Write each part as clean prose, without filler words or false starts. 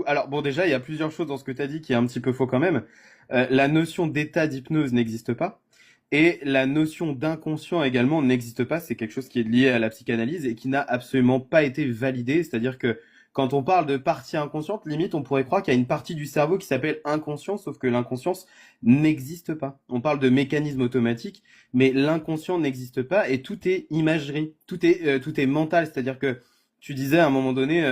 Alors bon, déjà, il y a plusieurs choses dans ce que tu as dit qui est un petit peu faux quand même. La notion d'état d'hypnose n'existe pas. Et la notion d'inconscient également n'existe pas. C'est quelque chose qui est lié à la psychanalyse et qui n'a absolument pas été validé. C'est-à-dire que quand on parle de partie inconsciente, limite, on pourrait croire qu'il y a une partie du cerveau qui s'appelle inconscient, sauf que l'inconscience n'existe pas. On parle de mécanisme automatique, mais l'inconscient n'existe pas et tout est imagerie, tout est mental. C'est-à-dire que tu disais à un moment donné,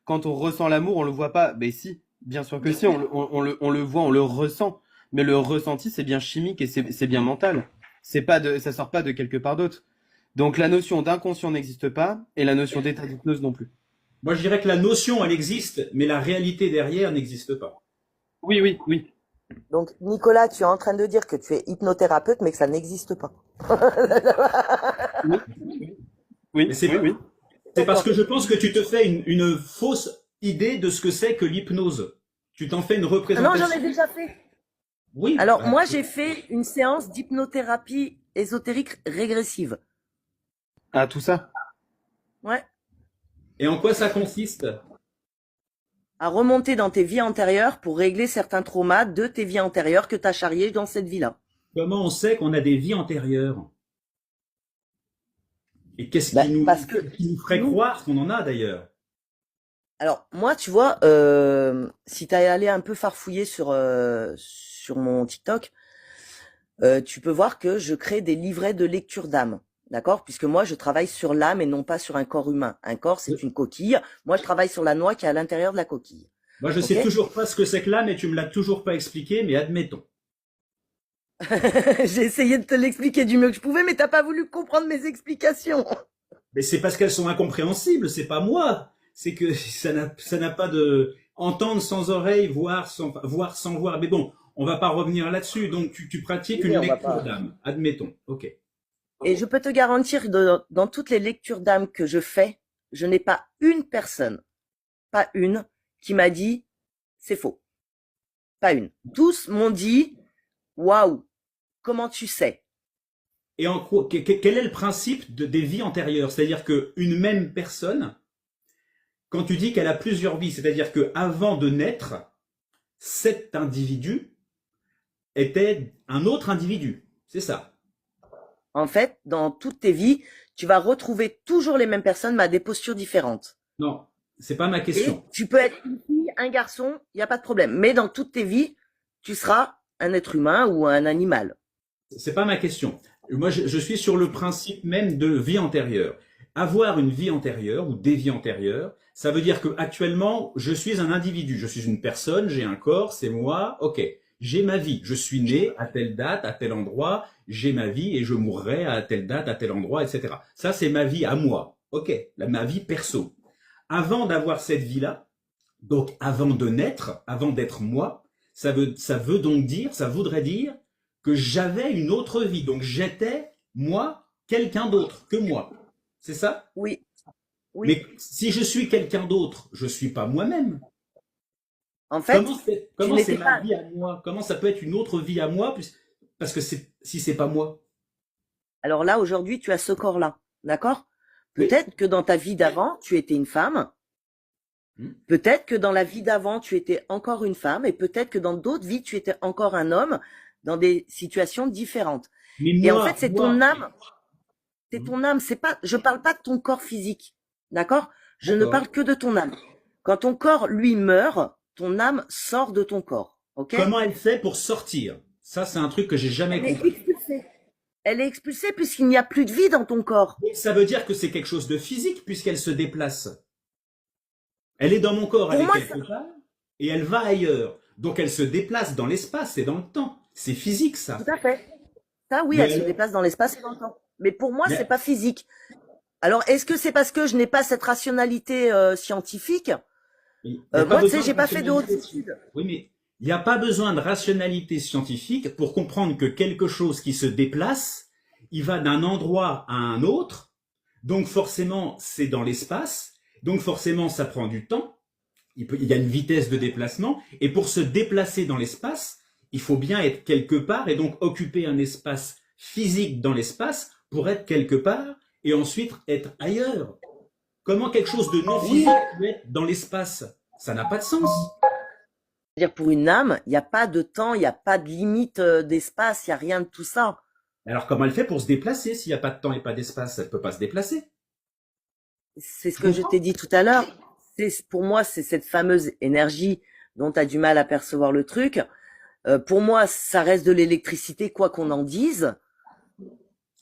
quand on ressent l'amour, on le voit pas. Ben si, bien sûr que si, on le voit, on le ressent. Mais le ressenti, c'est bien chimique et c'est bien mental. C'est pas de, ça sort pas de quelque part d'autre. Donc la notion d'inconscient n'existe pas et la notion d'état d'hypnose non plus. Moi, je dirais que la notion, elle existe, mais la réalité derrière n'existe pas. Oui, oui, oui. Donc, Nicolas, tu es en train de dire que tu es hypnothérapeute, mais que ça n'existe pas. Oui, Mais oui, oui, oui. c'est parce que je pense que tu te fais une fausse idée de ce que c'est que l'hypnose. Tu t'en fais une Ah non, j'en ai représentation. déjà fait. Oui, Alors, bah, moi, j'ai fait une séance d'hypnothérapie ésotérique régressive. Ah, tout ça. Ouais. et en quoi ça consiste? À remonter dans tes vies antérieures pour régler certains traumas de tes vies antérieures que tu as charriés dans cette vie-là. Comment on sait qu'on a des vies antérieures? Et Ben, parce que qui nous ferait nous, croire qu'on en a d'ailleurs? alors moi, tu vois, si t'as allé un peu farfouiller sur mon TikTok, tu peux voir que je crée des livrets de lecture d'âme, d'accord? Puisque moi, je travaille sur l'âme et non pas sur un corps humain. Un corps, c'est une coquille. Moi, je travaille sur la noix qui est à l'intérieur de la coquille. Moi, je Ok? sais toujours pas ce que c'est que là, mais tu me l'as toujours pas expliqué, mais admettons. J'ai essayé de te l'expliquer du mieux que je pouvais, mais t'as pas voulu comprendre mes explications. Mais c'est parce qu'elles sont incompréhensibles, c'est pas moi. C'est que ça n'a pas de entendre sans oreille, voir sans voir. Mais bon, on va pas revenir là-dessus. Donc tu pratiques Oui, une on va lecture pas. d'âme. Admettons. Ok. Et je peux te garantir que dans toutes les lectures d'âme que je fais, je n'ai pas une personne, pas une, qui m'a dit c'est faux. Pas une. Tous m'ont dit waouh, comment tu sais? Et en quoi, quel est le principe des vies antérieures? C'est-à-dire que une même personne, quand tu dis qu'elle a plusieurs vies, c'est-à-dire que avant de naître, cet individu était un autre individu. C'est ça. En fait, dans toutes tes vies, tu vas retrouver toujours les mêmes personnes, mais à des postures différentes. Non, c'est pas ma Et question. tu peux être une fille, un garçon, il n'y a pas de problème. Mais dans toutes tes vies, tu seras un être humain ou un animal. C'est pas ma question. Moi, je suis sur le principe même de vie antérieure. Avoir une vie antérieure ou des vies antérieures, ça veut dire que actuellement, je suis un individu, je suis une personne, j'ai un corps, c'est moi. Ok, j'ai ma vie. Je suis né à telle date, à tel endroit. J'ai ma vie et je mourrai à telle date, à tel endroit, etc. Ça, c'est ma vie à moi. Ok, ma vie perso. Avant d'avoir cette vie-là, donc avant de naître, avant d'être moi, ça veut donc dire, ça voudrait dire que j'avais une autre vie. Donc j'étais, moi, quelqu'un d'autre que moi. C'est ça? Oui, oui. Mais si je suis quelqu'un d'autre, je suis pas moi-même. En fait, tu Comment c'est n'étais ma pas. vie à moi? Comment ça peut être une autre vie à moi? Parce que si c'est pas moi. Alors là, aujourd'hui, tu as ce corps-là. D'accord? Oui. Peut-être que dans ta vie d'avant, tu étais une femme. Hmm. Peut-être que dans la vie d'avant, tu étais encore une femme. Et peut-être que dans d'autres vies, tu étais encore un homme dans des situations différentes. Mais Et en fait, moi. c'est Hmm. ton âme. C'est pas, je parle pas de ton corps physique. D'accord? Je ne D'accord. parle que de ton âme. Quand ton corps, lui, meurt, ton âme sort de ton corps. OK? Comment elle fait pour sortir? Ça, c'est un truc que j'ai jamais Elle est compris. expulsée. Elle est expulsée puisqu'il n'y a plus de vie dans ton corps. Donc, ça veut dire que c'est quelque chose de physique puisqu'elle se déplace. Elle est dans mon corps, elle Pour est moi, quelque part, et elle va ailleurs. Donc elle se déplace dans l'espace et dans le temps. C'est physique, tout ça. à fait. Ça, oui, elle se Mais, déplace dans l'espace et dans le temps. Mais pour moi, c'est mais, pas physique. Alors, est-ce que c'est parce que je n'ai pas cette rationalité scientifique? il n'y a pas Moi, tu sais, besoin de j'ai pas fait de hautes rationalité. études. Oui, mais il n'y a pas besoin de rationalité scientifique pour comprendre que quelque chose qui se déplace, il va d'un endroit à un autre. Donc forcément, c'est dans l'espace. Donc forcément, ça prend du temps. Il y a une vitesse de déplacement. Et pour se déplacer dans l'espace, il faut bien être quelque part et donc occuper un espace physique dans l'espace pour être quelque part et ensuite être ailleurs. Comment quelque chose de non Oui, physique peut être dans l'espace? Ça n'a pas de sens. C'est-à-dire pour une âme, il n'y a pas de temps, il n'y a pas de limite d'espace, il n'y a rien de tout ça. Alors comment elle fait pour se déplacer s'il n'y a pas de temps et pas d'espace? Elle peut pas se déplacer. C'est ce Tu que je comprends? t'ai dit tout à l'heure. Pour moi, c'est cette fameuse énergie dont tu as du mal à percevoir le truc. Pour moi, ça reste de l'électricité, quoi qu'on en dise.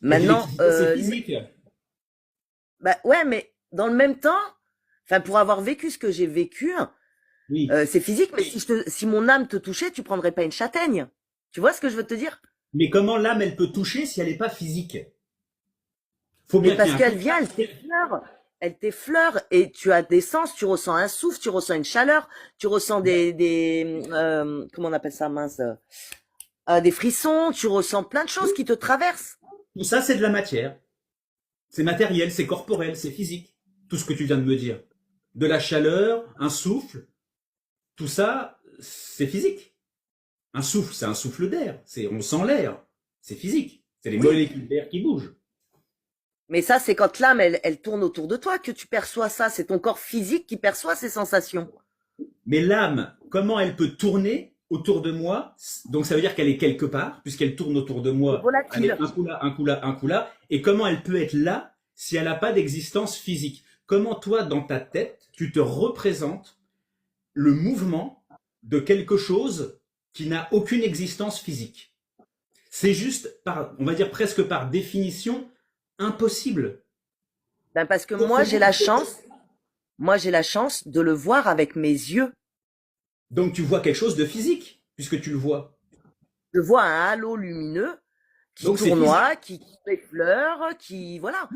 Mais Maintenant, l'électricité, c'est physique. bah ouais, mais dans le même temps, enfin, pour avoir vécu ce que j'ai vécu, Oui. c'est physique, mais si mon âme te touchait, tu prendrais pas une châtaigne. Tu vois ce que je veux te dire? Mais comment l'âme, elle peut toucher si elle n'est pas physique? Faut Mais bien qu'il y parce ait un qu'elle vient, elle t'effleure, et tu as des sens, tu ressens un souffle, tu ressens une chaleur, tu ressens comment on appelle ça, mince, des frissons, tu ressens plein de choses qui te traversent. Tout ça, c'est de la matière. C'est matériel, c'est corporel, c'est physique. Tout ce que tu viens de me dire. De la chaleur, un souffle, tout ça, c'est physique. Un souffle, c'est un souffle d'air. On sent l'air. C'est physique. C'est les Oui. molécules d'air qui bougent. Mais ça, c'est quand l'âme, elle tourne autour de toi que tu perçois ça. C'est ton corps physique qui perçoit ces sensations. Mais l'âme, comment elle peut tourner autour de moi? Donc ça veut dire qu'elle est quelque part, puisqu'elle tourne autour de C'est moi. Elle est volatile. un coup là, un coup là, un coup là. Et comment elle peut être là si elle n'a pas d'existence physique? Comment toi, dans ta tête, tu te représentes le mouvement de quelque chose qui n'a aucune existence physique? C'est juste, on va dire presque par définition, impossible. Ben parce que moi, j'ai la chance de le voir avec mes yeux. Donc tu vois quelque chose de physique, puisque tu le vois. Je vois un halo lumineux qui Donc c'est tournoie, qui effleure, qui, voilà.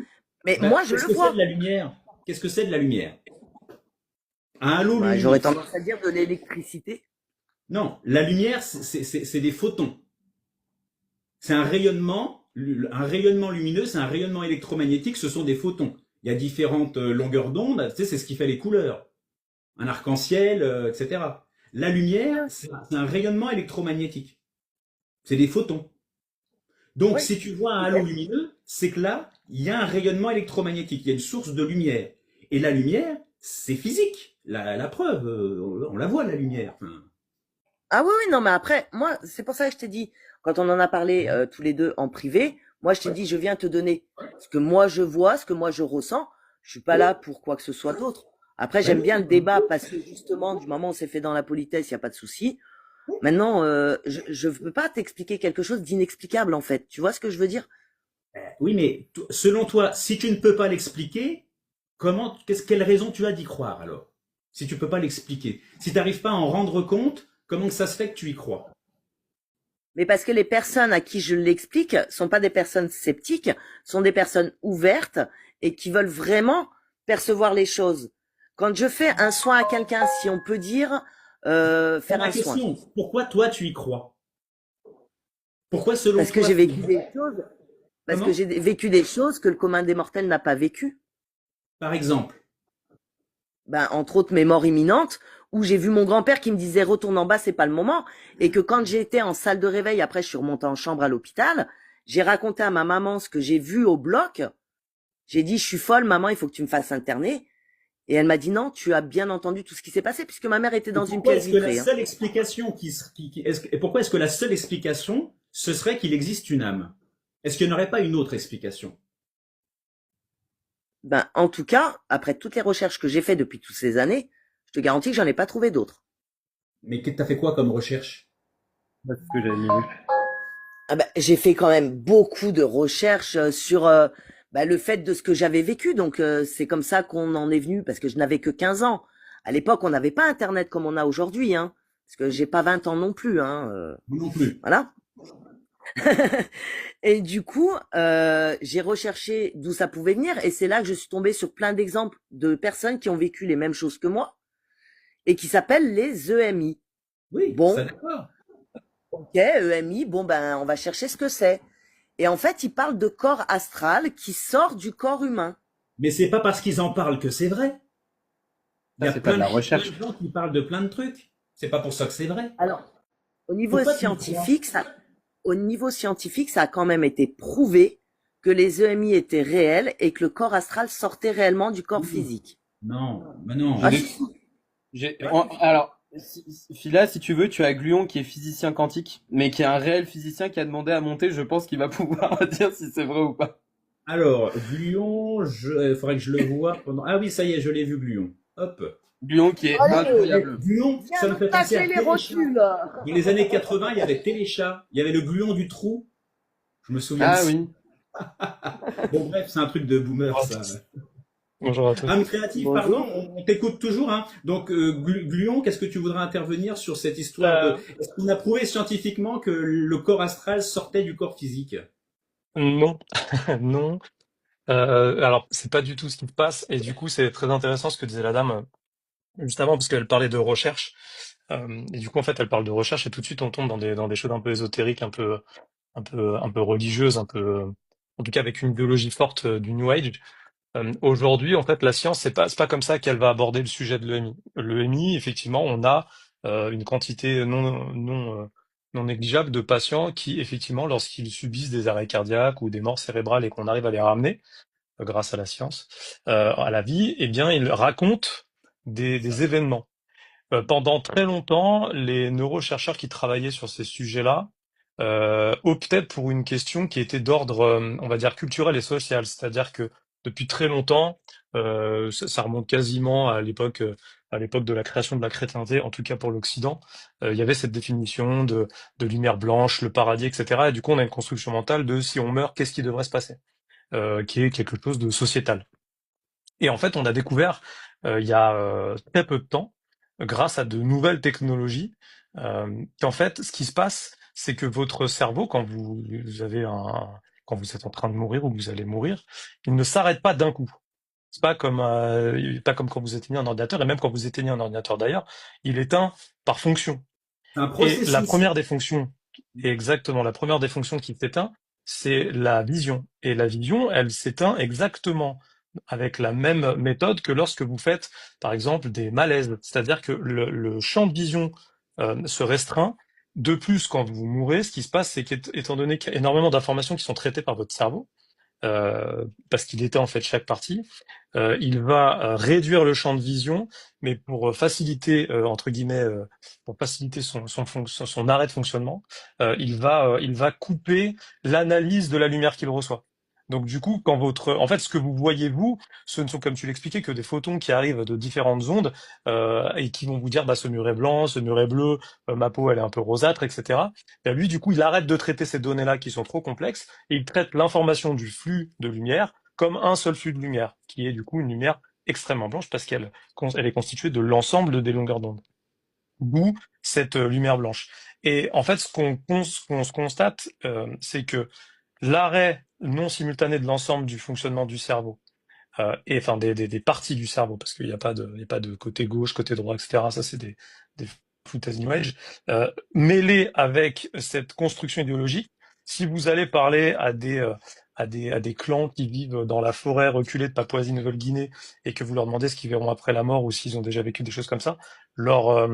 Mais Ben, moi, je qu'est-ce le que c'est vois. de la lumière? Qu'est-ce que c'est de la lumière? Un halo Ben, lumineux. j'aurais tendance à dire de l'électricité. Non, la lumière, c'est des photons. C'est un rayonnement lumineux, c'est un rayonnement électromagnétique, ce sont des photons. Il y a différentes longueurs d'onde, tu sais, c'est ce qui fait les couleurs. Un arc-en-ciel, etc. La lumière, c'est un rayonnement électromagnétique. C'est des photons. Donc, Oui. si tu vois un halo lumineux, c'est que là, il y a un rayonnement électromagnétique, il y a une source de lumière. Et la lumière, c'est physique. La preuve, on la voit, la lumière. Enfin, Ah oui, oui, non, mais après, moi, c'est pour ça que je t'ai dit, quand on en a parlé tous les deux en privé, moi, je t'ai dit, je viens te donner ce que moi je vois, ce que moi je ressens. Je suis pas là pour quoi que ce soit d'autre. Après, j'aime bien le débat parce que justement, du moment où c'est fait dans la politesse, il n'y a pas de souci. Maintenant, je peux pas t'expliquer quelque chose d'inexplicable, en fait. Tu vois ce que je veux dire? oui, mais selon toi, si tu ne peux pas l'expliquer, quelle raison tu as d'y croire alors? Si tu peux pas l'expliquer, si tu n'arrives pas à en rendre compte, comment ça se fait que tu y crois? Mais parce que les personnes à qui je l'explique sont pas des personnes sceptiques, sont des personnes ouvertes et qui veulent vraiment percevoir les choses. Quand je fais un soin à quelqu'un, si on peut dire, faire Ma un soin. question, pourquoi toi tu y crois? Pourquoi selon Parce que toi j'ai vécu des choses, parce que Comment? j'ai vécu des choses que le commun des mortels n'a pas vécues. Par exemple. Ben, entre autres, mes morts imminentes, où j'ai vu mon grand-père qui me disait retourne en bas, c'est pas le moment. Et que quand j'étais en salle de réveil, après je suis remontée en chambre à l'hôpital, j'ai raconté à ma maman ce que j'ai vu au bloc. J'ai dit, je suis folle, maman, il faut que tu me fasses interner. Et elle m'a dit, non, tu as bien entendu tout ce qui s'est passé, puisque ma mère était Et dans une pourquoi pièce est-ce que la vitrée. seule explication et pourquoi est-ce que la seule explication, ce serait qu'il existe une âme? Est-ce qu'il n'y aurait pas une autre explication? Ben, en tout cas, après toutes les recherches que j'ai faites depuis toutes ces années, je te garantis que j'en ai pas trouvé d'autres. Mais t'as fait quoi comme recherche? C'est ce que j'avais mis. Oui. Ah ben, j'ai fait quand même beaucoup de recherches sur ben, le fait de ce que j'avais vécu. Donc, c'est comme ça qu'on en est venu, parce que je n'avais que 15 ans. À l'époque, on n'avait pas Internet comme on a aujourd'hui, hein, parce que j'ai pas 20 ans non plus. Hein, Moi non plus. voilà. Et du coup, j'ai recherché d'où ça pouvait venir, et c'est là que je suis tombée sur plein d'exemples de personnes qui ont vécu les mêmes choses que moi et qui s'appellent les EMI. Oui, Bon, ça d'accord. ok, EMI, bon ben on va chercher ce que c'est. Et en fait, ils parlent de corps astral qui sort du corps humain. Mais c'est pas parce qu'ils en parlent que c'est vrai. Il y Ça, a c'est pas de la plein recherche. de gens qui parlent de plein de trucs. C'est pas pour ça que c'est vrai. Alors, au niveau Pourquoi tu y crois? scientifique, ça a quand même été prouvé que les EMI étaient réels et que le corps astral sortait réellement du corps physique. Non, mais non. Ah, J'ai si, des, si. Ouais. Alors, Phila, si tu veux, tu as Gluon qui est physicien quantique, mais qui est un réel physicien qui a demandé à monter. Je pense qu'il va pouvoir dire si c'est vrai ou pas. Alors, Gluon, il faudrait que je le vois pendant. Ah oui, ça y est, je l'ai vu, Gluon. Hop. Gluon qui est Allez, incroyable. Gluon, viens ça me nous fait penser à tâcher les Téléchat. rotules. Dans les années 80, il y avait Téléchat. Il y avait le Gluon du trou. Je me souviens de Ah ça. oui. Bon, bref, c'est un truc de boomer, ça. Bonjour à tous. Âme créative, pardon, Bonjour. on t'écoute toujours, hein. Donc, Gluon, qu'est-ce que tu voudrais intervenir sur cette histoire de... Est-ce qu'on a prouvé scientifiquement que le corps astral sortait du corps physique? Non, non. Alors, c'est pas du tout ce qui se passe, et du coup, c'est très intéressant ce que disait la dame juste avant, parce qu'elle parlait de recherche. Et du coup, en fait, elle parle de recherche, et tout de suite, on tombe dans des choses un peu ésotériques, un peu religieuses, en tout cas avec une idéologie forte du New Age. Aujourd'hui, en fait, la science, c'est pas comme ça qu'elle va aborder le sujet de l'EMI. L'EMI, effectivement, on a une quantité non négligeable de patients qui, effectivement, lorsqu'ils subissent des arrêts cardiaques ou des morts cérébrales et qu'on arrive à les ramener, grâce à la science, à la vie, eh bien, ils racontent des événements. Pendant très longtemps, les neurochercheurs qui travaillaient sur ces sujets-là optaient pour une question qui était d'ordre, on va dire, culturel et social. C'est-à-dire que depuis très longtemps, ça remonte quasiment à l'époque de la création de la chrétienté, en tout cas pour l'Occident, il y avait cette définition de lumière blanche, le paradis, etc. Et du coup, on a une construction mentale de si on meurt, qu'est-ce qui devrait se passer, qui est quelque chose de sociétal. Et en fait, on a découvert il y a très peu de temps, grâce à de nouvelles technologies, qu'en fait, ce qui se passe, c'est que votre cerveau, quand vous êtes en train de mourir ou que vous allez mourir, il ne s'arrête pas d'un coup. C'est pas comme quand vous éteignez un ordinateur, et même quand vous éteignez un ordinateur d'ailleurs, il éteint par fonction. C'est un Et la processus. première des fonctions, exactement, la première des fonctions qui s'éteint, c'est la vision. Et la vision, elle s'éteint exactement avec la même méthode que lorsque vous faites, par exemple, des malaises. C'est-à-dire que le champ de vision se restreint. De plus, quand vous mourrez, ce qui se passe, c'est qu'étant donné qu'il y a énormément d'informations qui sont traitées par votre cerveau, parce qu'il était en fait chaque partie, il va réduire le champ de vision, mais pour faciliter entre guillemets, pour faciliter son arrêt de fonctionnement, il va couper l'analyse de la lumière qu'il reçoit. Donc du coup, en fait, ce que vous voyez vous, ce ne sont, comme tu l'expliquais, que des photons qui arrivent de différentes ondes et qui vont vous dire, bah ce mur est blanc, ce mur est bleu, ma peau elle est un peu rosâtre, etc. Et lui, du coup, il arrête de traiter ces données-là qui sont trop complexes et il traite l'information du flux de lumière comme un seul flux de lumière, qui est du coup une lumière extrêmement blanche parce elle est constituée de l'ensemble des longueurs d'onde. D'où cette lumière blanche. Et en fait, ce qu'on se constate, c'est que l'arrêt non simultané de l'ensemble du fonctionnement du cerveau, et enfin des parties du cerveau, parce qu'il y a pas de côté gauche, côté droit, etc. Ça, c'est des foutaises New Age. Mêlé avec cette construction idéologique, si vous allez parler à des clans qui vivent dans la forêt reculée de Papouasie-Nouvelle-Guinée et que vous leur demandez ce qu'ils verront après la mort ou s'ils ont déjà vécu des choses comme ça, leur,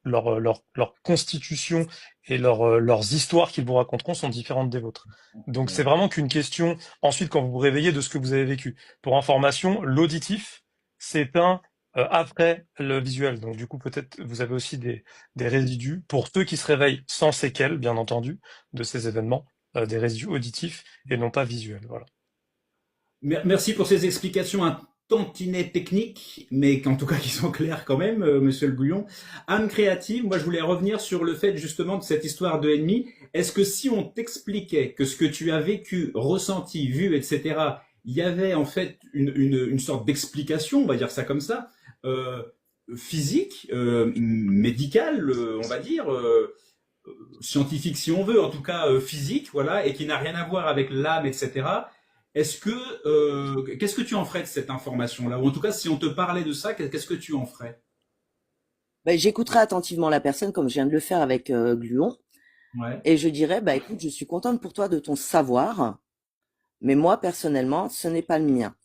leur constitution et leurs histoires qu'ils vous raconteront sont différentes des vôtres. Donc c'est vraiment qu'une question, ensuite, quand vous vous réveillez, de ce que vous avez vécu. Pour information, l'auditif s'éteint après le visuel. Donc du coup, peut-être vous avez aussi des résidus, pour ceux qui se réveillent sans séquelles, bien entendu, de ces événements, des résidus auditifs et non pas visuels. Voilà. Merci pour ces explications un tantinet techniques, mais qu'en tout cas qui sont claires quand même, Monsieur Le Gouillon. Âme créative, moi je voulais revenir sur le fait justement de cette histoire de ennemi. Est-ce que si on t'expliquait que ce que tu as vécu, ressenti, vu, etc., il y avait en fait une sorte d'explication, on va dire ça comme ça, euh, physique, médicale, on va dire, scientifique si on veut, en tout cas physique, voilà, et qui n'a rien à voir avec l'âme, etc. Est-ce que qu'est-ce que tu en ferais de cette information-là? Ou en tout cas, si on te parlait de ça, qu'est-ce que tu en ferais? Ben, j'écouterai attentivement la personne comme je viens de le faire avec Gluon Ouais. et je dirais, bah écoute, je suis contente pour toi de ton savoir, mais moi personnellement, ce n'est pas le mien.